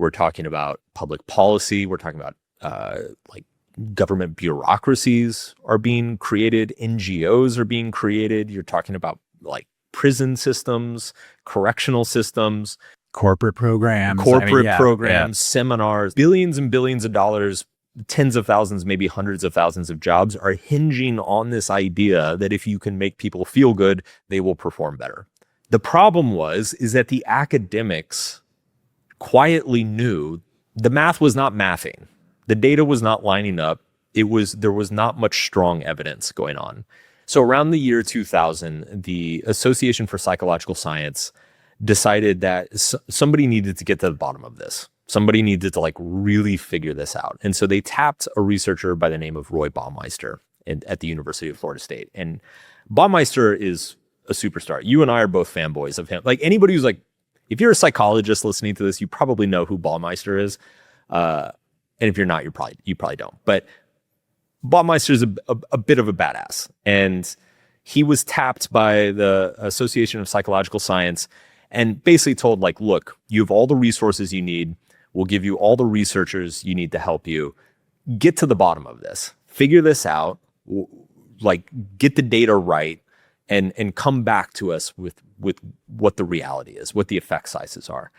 We're talking about public policy. We're talking about like government bureaucracies are being created. NGOs are being created. You're talking about like prison systems, correctional systems, corporate programs, seminars, billions and billions of dollars, tens of thousands, maybe hundreds of thousands of jobs are hinging on this idea that if you can make people feel good, they will perform better. The problem is that the academics quietly knew the math was not mathing. The data was not lining up. There was not much strong evidence going on. So around the year 2000, the Association for Psychological Science decided that somebody needed to get to the bottom of this. Somebody needed to like really figure this out. And so they tapped a researcher by the name of Roy Baumeister at the University of Florida State. And Baumeister is a superstar. You and I are both fanboys of him. Like anybody who's like, if you're a psychologist listening to this, you probably know who Baumeister is. And if you're not, you probably don't. But Baumeister is a bit of a badass. And he was tapped by the Association of Psychological Science and basically told like, look, you have all the resources you need. We'll give you all the researchers you need to help you get to the bottom of this, figure this out, like get the data right and come back to us with what the reality is, what the effect sizes are.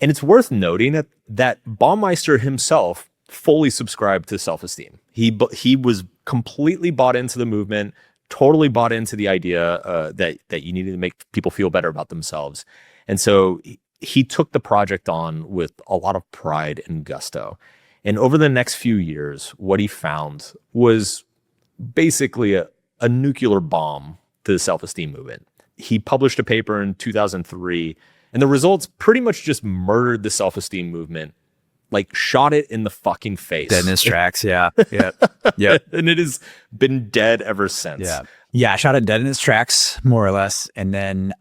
And it's worth noting that Baumeister himself fully subscribed to self-esteem. He was completely bought into the movement, totally bought into the idea that you needed to make people feel better about themselves. And so he took the project on with a lot of pride and gusto. And over the next few years, what he found was basically a nuclear bomb to the self-esteem movement. He published a paper in 2003, and the results pretty much just murdered the self-esteem movement, like shot it in the fucking face. Dead in its tracks, yeah. Yeah. And it has been dead ever since. Yeah, shot it dead in its tracks, more or less. And then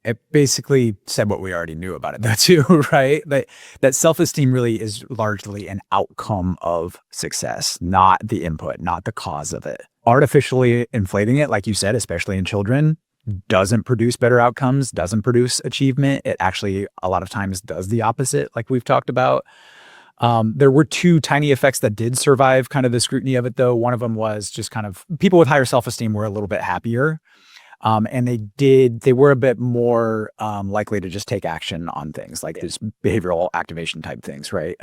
it basically said what we already knew about it, though, too, right? That self-esteem really is largely an outcome of success, not the input, not the cause of it. Artificially inflating it, like you said, especially in children, doesn't produce better outcomes, doesn't produce achievement. It actually, a lot of times, does the opposite, like we've talked about. There were two tiny effects that did survive kind of the scrutiny of it, though. One of them was just kind of people with higher self-esteem were a little bit happier. And they were a bit more likely to just take action on things like these behavioral activation type things, right?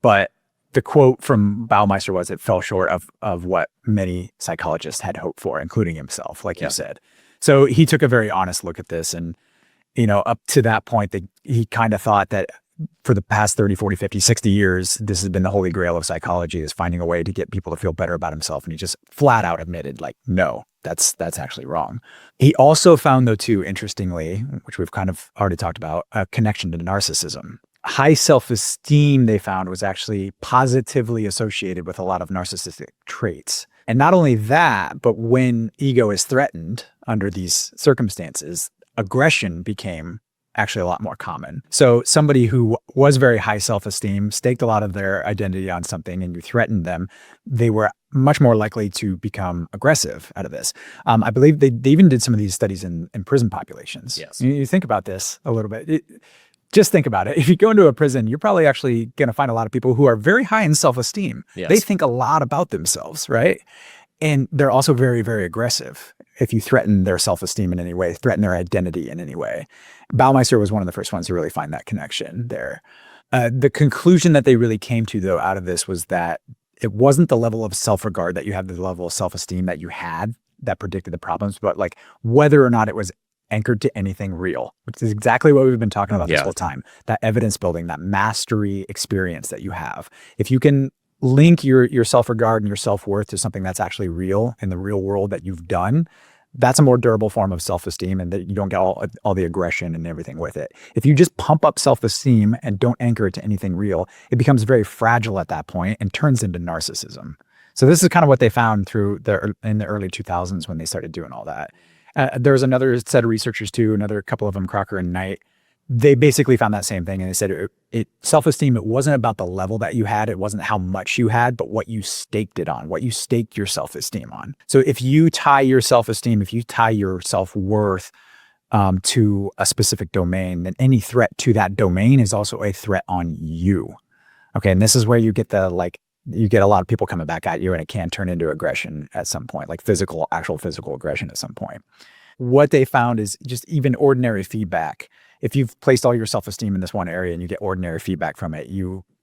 But the quote from Baumeister was it fell short of what many psychologists had hoped for, including himself, like you said. So he took a very honest look at this. And, up to that point, he kind of thought that for the past 30, 40, 50, 60 years, this has been the holy grail of psychology, is finding a way to get people to feel better about himself. And he just flat out admitted, like, no, that's actually wrong. He also found, though, too, interestingly, which we've kind of already talked about, a connection to narcissism. High self-esteem, they found, was actually positively associated with a lot of narcissistic traits. And not only that, but when ego is threatened under these circumstances, aggression became actually a lot more common. So somebody who was very high self-esteem, staked a lot of their identity on something, and you threatened them, they were much more likely to become aggressive out of this. I believe they even did some of these studies in prison populations. Yes. You think about this a little bit. Just think about it. If you go into a prison, you're probably actually going to find a lot of people who are very high in self-esteem. Yes. They think a lot about themselves, right? And they're also very, very aggressive if you threaten their self-esteem in any way, threaten their identity in any way. Baumeister was one of the first ones to really find that connection there. The conclusion that they really came to, though, out of this was that it wasn't the level of self-regard that you had, the level of self-esteem that you had that predicted the problems, but like whether or not it was anchored to anything real, which is exactly what we've been talking about this whole time. That evidence building, that mastery experience that you have. If you can link your self-regard and your self-worth to something that's actually real in the real world that you've done, that's a more durable form of self-esteem, and that you don't get all the aggression and everything with it. If you just pump up self-esteem and don't anchor it to anything real, it becomes very fragile at that point and turns into narcissism. So this is kind of what they found in the early 2000s when they started doing all that. There was another set of researchers too, another couple of them, Crocker and Knight. They basically found that same thing. And they said self-esteem, it wasn't about the level that you had. It wasn't how much you had, but what you staked it on, what you staked your self-esteem on. So if you tie your self-esteem, if you tie your self-worth to a specific domain, then any threat to that domain is also a threat on you. Okay. And this is where you get you get a lot of people coming back at you, and it can turn into aggression at some point, like actual physical aggression at some point. What they found is just even ordinary feedback. If you've placed all your self-esteem in this one area and you get ordinary feedback from it,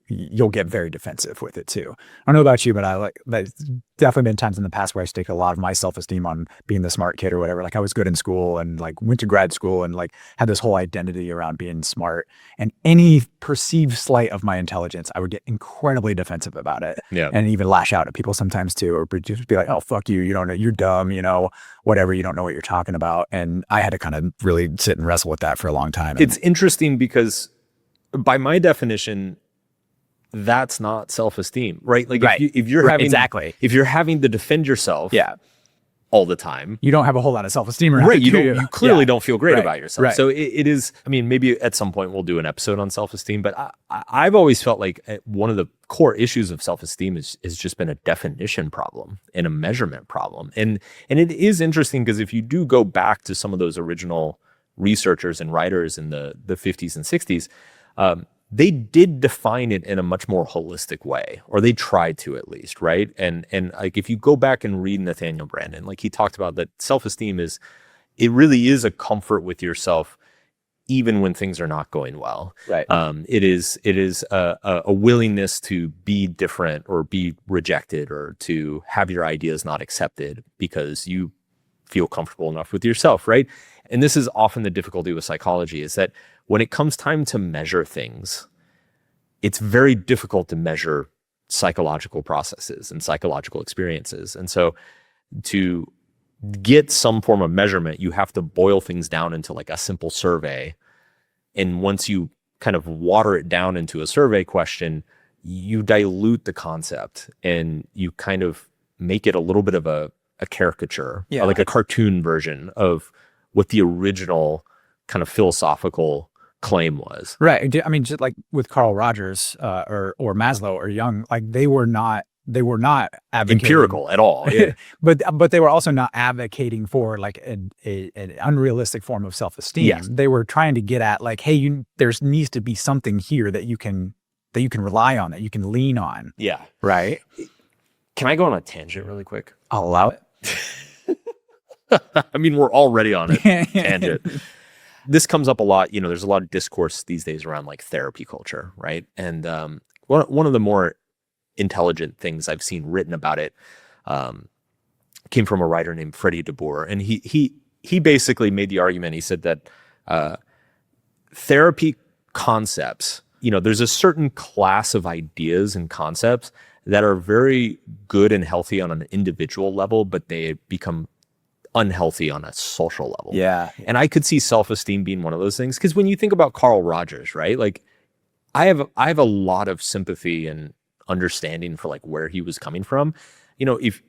you'll get very defensive with it too. I don't know about you, but there's definitely been times in the past where I stake a lot of my self-esteem on being the smart kid or whatever. Like I was good in school and like went to grad school and like had this whole identity around being smart, and any perceived slight of my intelligence, I would get incredibly defensive about it. Yeah. And even lash out at people sometimes too, or just be like, oh, fuck you. You don't know, you're dumb, whatever. You don't know what you're talking about. And I had to kind of really sit and wrestle with that for a long time. It's interesting because by my definition, that's not self-esteem, right? Like if you're having if you're having to defend yourself all the time, you don't have a whole lot of self-esteem around right? You clearly don't feel great about yourself. Right. So it is, I mean, maybe at some point we'll do an episode on self-esteem, but I've always felt like one of the core issues of self-esteem has just been a definition problem and a measurement problem. And it is interesting because if you do go back to some of those original researchers and writers in the 50s and 60s, they did define it in a much more holistic way, or they tried to at least, right? And like if you go back and read Nathaniel Branden, like he talked about that self-esteem it really is a comfort with yourself, even when things are not going well. Right. It is a willingness to be different or be rejected or to have your ideas not accepted because you feel comfortable enough with yourself, right? And this is often the difficulty with psychology, is that when it comes time to measure things, it's very difficult to measure psychological processes and psychological experiences. And so to get some form of measurement, you have to boil things down into like a simple survey. And once you kind of water it down into a survey question, you dilute the concept and you kind of make it a little bit of a caricature, like a cartoon version of what the original kind of philosophical claim was. Right. I mean, just like with Carl Rogers or Maslow or Jung, like they were not advocating empirical at all. Yeah. but they were also not advocating for like an unrealistic form of self-esteem. Yes. They were trying to get at like, hey, there needs to be something here that you can rely on, that you can lean on. Yeah. Right. Can I go on a tangent really quick? I'll allow it. I mean, we're already on a tangent. This comes up a lot. There's a lot of discourse these days around like therapy culture, right? And one of the more intelligent things I've seen written about it came from a writer named Freddie DeBoer, and he basically made the argument. He said that therapy concepts, there's a certain class of ideas and concepts that are very good and healthy on an individual level, but they become unhealthy on a social level. Yeah. And I could see self-esteem being one of those things. Because when you think about Carl Rogers, right? Like I have a lot of sympathy and understanding for like where he was coming from. If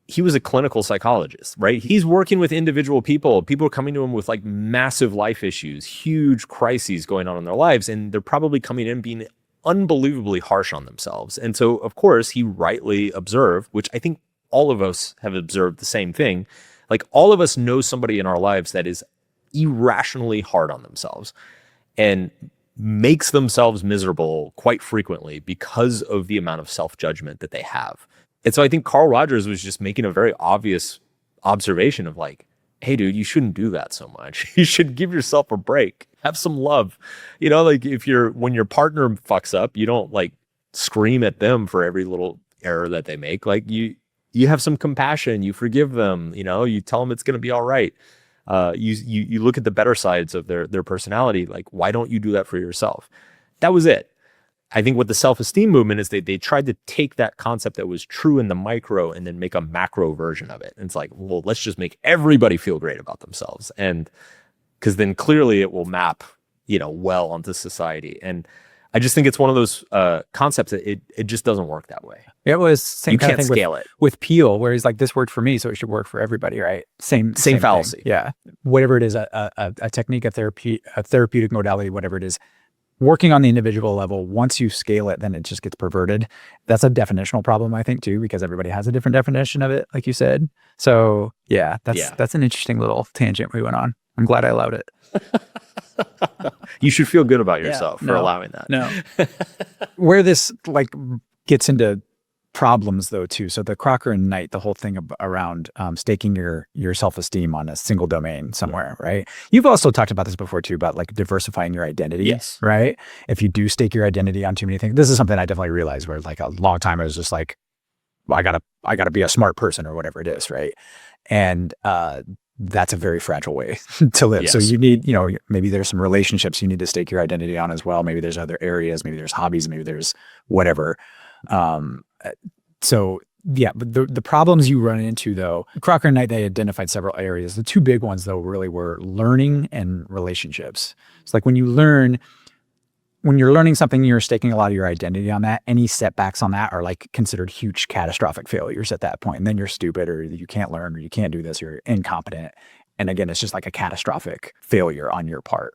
he was a clinical psychologist, right? He's working with individual people. People are coming to him with like massive life issues, huge crises going on in their lives. And they're probably coming in being unbelievably harsh on themselves. And so, of course, he rightly observed, which I think all of us have observed the same thing. Like all of us know somebody in our lives that is irrationally hard on themselves and makes themselves miserable quite frequently because of the amount of self-judgment that they have. And so I think Carl Rogers was just making a very obvious observation of like, hey, dude, you shouldn't do that so much. You should give yourself a break. Have some love. Like when your partner fucks up, you don't like scream at them for every little error that they make. Like you have some compassion, you forgive them, you tell them it's going to be all right. You look at the better sides of their personality. Like, why don't you do that for yourself? That was it. I think what the self-esteem movement is, they tried to take that concept that was true in the micro and then make a macro version of it. And it's like, well, let's just make everybody feel great about themselves. And because then clearly it will map, well onto society. And I just think it's one of those concepts that it just doesn't work that way. It was same you kind can't of thing scale it with Peel, where he's like, this worked for me, so it should work for everybody, right? Same fallacy. Thing. Yeah, whatever it is, a technique, a therapeutic modality, whatever it is, working on the individual level. Once you scale it, then it just gets perverted. That's a definitional problem, I think, too, because everybody has a different definition of it, like you said. So yeah, that's an interesting little tangent we went on. I'm glad I allowed it. You should feel good about yourself for allowing that. No. Where this like gets into problems though too. So the Crocker and Knight, the whole thing around staking your self-esteem on a single domain somewhere, right? You've also talked about this before too, about like diversifying your identity, yes, right? If you do stake your identity on too many things, this is something I definitely realized where like a long time I was just like, well, I gotta be a smart person or whatever it is, right? And that's a very fragile way to live. Yes. So you need, you know, maybe there's some relationships you need to stake your identity on as well. Maybe there's other areas, maybe there's hobbies, maybe there's whatever. So yeah, but the problems you run into though, Crocker and Knight, they identified several areas. The two big ones though really were learning and relationships. It's like when you're learning something, you're staking a lot of your identity on that. Any setbacks on that are like considered huge catastrophic failures at that point. And then you're stupid or you can't learn or you can't do this, you're incompetent. And again, it's just like a catastrophic failure on your part.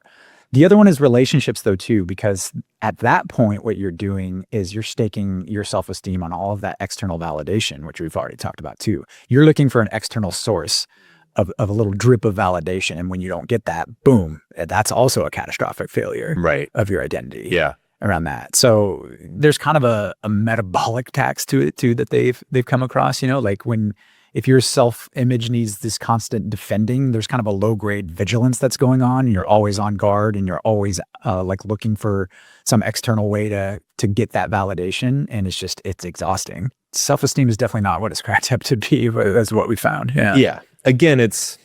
The other one is relationships though too, because at that point, what you're doing is you're staking your self-esteem on all of that external validation, which we've already talked about too. You're looking for an external source of a little drip of validation. And when you don't get that, boom, that's also a catastrophic failure of your identity around that. So there's kind of a metabolic tax to it too that they've come across, you know, like if your self-image needs this constant defending, there's kind of a low-grade vigilance that's going on. And you're always on guard and you're always like looking for some external way to get that validation. And it's exhausting. Self-esteem is definitely not what it's cracked up to be, but that's what we found. Yeah. Yeah. Again, it's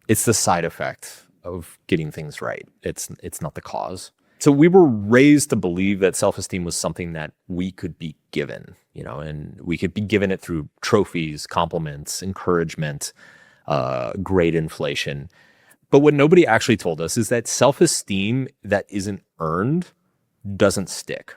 the side effect of getting things right. It's not the cause. So we were raised to believe that self-esteem was something that we could be given, you know, and we could be given it through trophies, compliments, encouragement, grade inflation. But what nobody actually told us is that self-esteem that isn't earned doesn't stick.